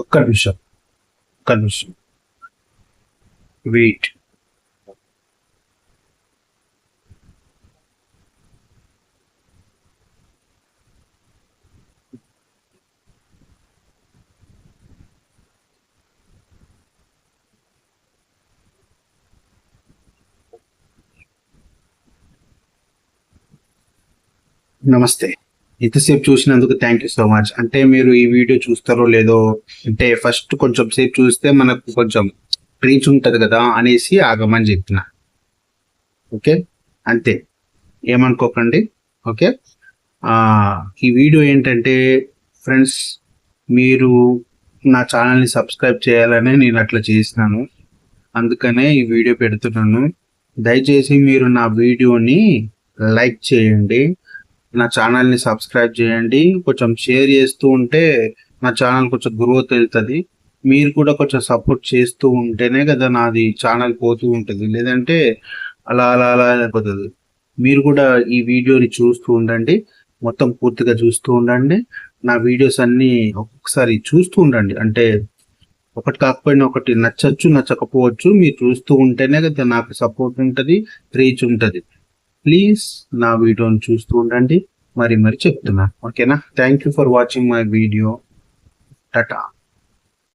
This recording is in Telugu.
ఒక్క నిమిషం, ఒక్క నిమిషం వెయిట్. నమస్తే. ఇంతసేపు చూసినందుకు థ్యాంక్ యూ సో మచ్. అంటే మీరు ఈ వీడియో చూస్తారో లేదో, అంటే ఫస్ట్ కొంచెం సేపు చూస్తే మనకు కొంచెం రీచ్ ఉంటుంది కదా అనేసి ఆగమని చెప్పిన. ఓకే, అంతే, ఏమనుకోకండి. ఓకే, ఈ వీడియో ఏంటంటే ఫ్రెండ్స్, మీరు నా ఛానల్ని సబ్స్క్రైబ్ చేయాలని నేను అట్లా చేసినాను, అందుకనే ఈ వీడియో పెడుతున్నాను. దయచేసి మీరు నా వీడియోని లైక్ చేయండి, నా ఛానల్ని సబ్స్క్రైబ్ చేయండి, కొంచెం షేర్ చేస్తూ ఉంటే నా ఛానల్ కొంచెం గ్రోత్ వెళ్తుంది. మీరు కూడా కొంచెం సపోర్ట్ చేస్తూ ఉంటేనే కదా నాది ఛానల్ పోతూ ఉంటుంది, లేదంటే అలా అలా అలా అయిపోతుంది. మీరు కూడా ఈ వీడియోని చూస్తూ ఉండండి, మొత్తం పూర్తిగా చూస్తూ ఉండండి. నా వీడియోస్ అన్నీ ఒక్కొక్కసారి చూస్తూ ఉండండి, అంటే ఒకటి కాకపోయినా ఒకటి నచ్చచ్చు నచ్చకపోవచ్చు, మీరు చూస్తూ ఉంటేనే కదా నాకు సపోర్ట్ ఉంటుంది, రీచ్ ఉంటుంది. ప్లీజ్ నా వీడియోని చూస్తూ ఉండండి, మరి చెప్తున్నా. ఓకేనా? Thank you for watching my video. Tata.